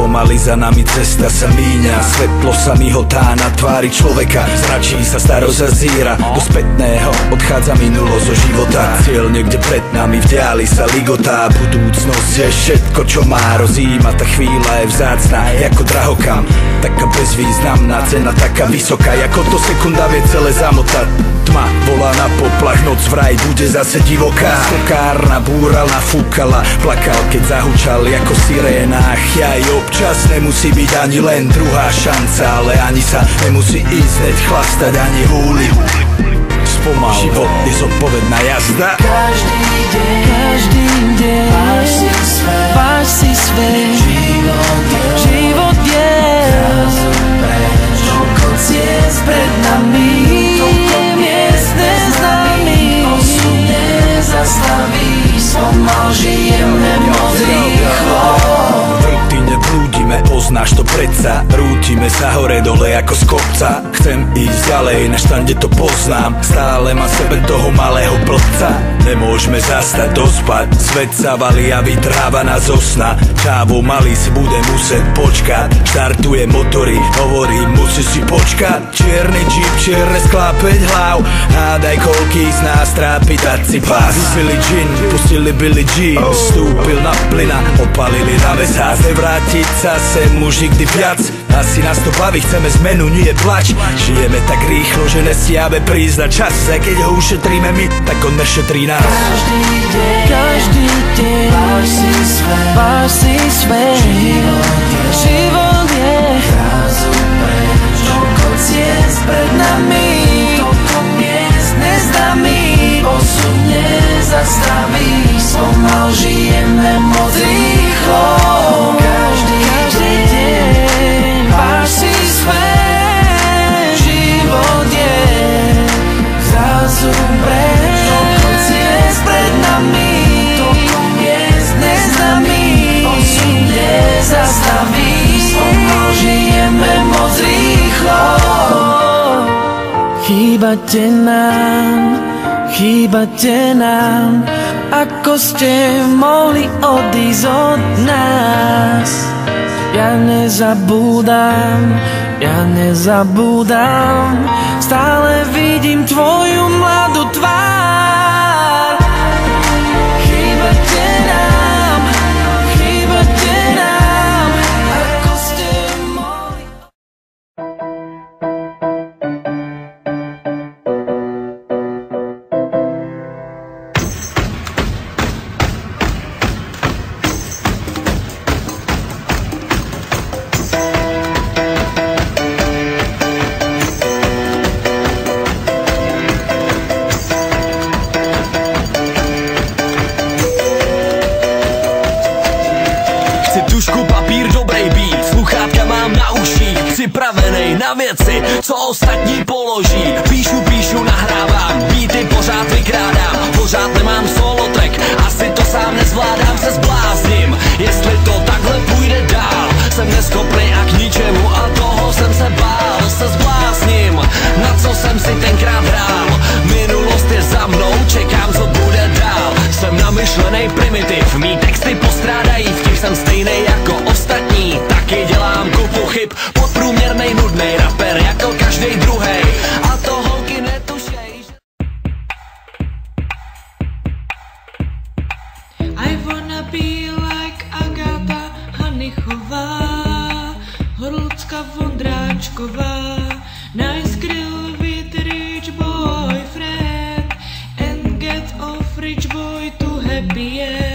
Pomaly za nami cesta sa míňa, svetlo sa mihotá na tvári človeka. Zračí sa, starosť zazíra, do spätného odchádza minulosť zo života. Cieľ niekde pred nami, v diali sa ligotá. Budúcnosť je všetko, čo má, rozjíma. Tá chvíľa je vzácna, ako drahokam. Taká bezvýznamná cena, taká vysoká, ako to sekunda vie celé zamotať. Tma volá na poplach, noc vraj bude zase divoká. Skokárna búrala, fúkala, plakal, keď zahučal ako siréna. Aj občas nemusí byť ani len druhá šanca, ale ani sa nemusí ísť hneď chlastať, ani húliť. Spomal, život je zodpovedná jazda. Každý deň váš si svet. Život je toľko ciest pred nami, toľko miest neznámych. Osud nezastaví, spomal žijeme moc rýchlo. Blúdime, poznáš to predsa. Rútime sa hore dole ako z kopca. Chcem ísť ďalej, na štande to poznám. Stále mám sebe toho malého blbca. Nemôžeme zastať, dospať. Svet sa valí a vytráva nás zo sna. Čávo malý si bude musieť počkať. Štartuje motory, hovorí, musíš si počkať. Čierny džíp, čierne sklá, 5 hlav. Hádaj, koľký z nás trápi, dať si pás. Vypili džin, pustili Billie Jean. Vstúpil na plyna, opalili na vesás. Nevrátiť sa sem už nikdy viac. Asi nás to baví, chceme zmenu, nie plač. Žijeme tak rýchlo, že nestiame prísť na čas. A keď ho ušetríme my, tak on nešetrí nás. Každý deň váš si svet. Život je zrazu preč. Toľko ciest pred nami, toľko miest neznámych. Osud nezastaví, spomal žijeme moc rýchlo. Každý deň váš si svet. Život je zrazu preč. Toľko ciest pred nami, toľko miest neznámych. Osud nezastaví, spomal žijeme moc rýchlo. Chýbate nám, ako ste mohli odísť od nás. Ja nezabúdam, stále vidím tvoju mladú tvár. Chýbate nám, ako ste mohli. Připravenej na věci, co ostatní položí. Píšu, nahrávám, beaty pořád vykrádám. Pořád nemám solo track, asi to sám nezvládám, se zblázním. Jestli to takhle půjde dál, jsem neschopný a k ničemu a toho jsem se bál. Se zblázním, na co jsem si tenkrát hrál. Minulost je za mnou, čekám, co bude dál. Jsem namyšlenej primitiv, mý texty postrádají vtip. Jsem stejnej jako ostatní, taky dělám kupu chyb. Podprůměrnej, nudnej rapper jako každej druhej. A to holky netušej. I wanna be like Agata Hanichová, Horlická Vondráčková. Nice grill with rich boyfriend and get off rich boy to happy end.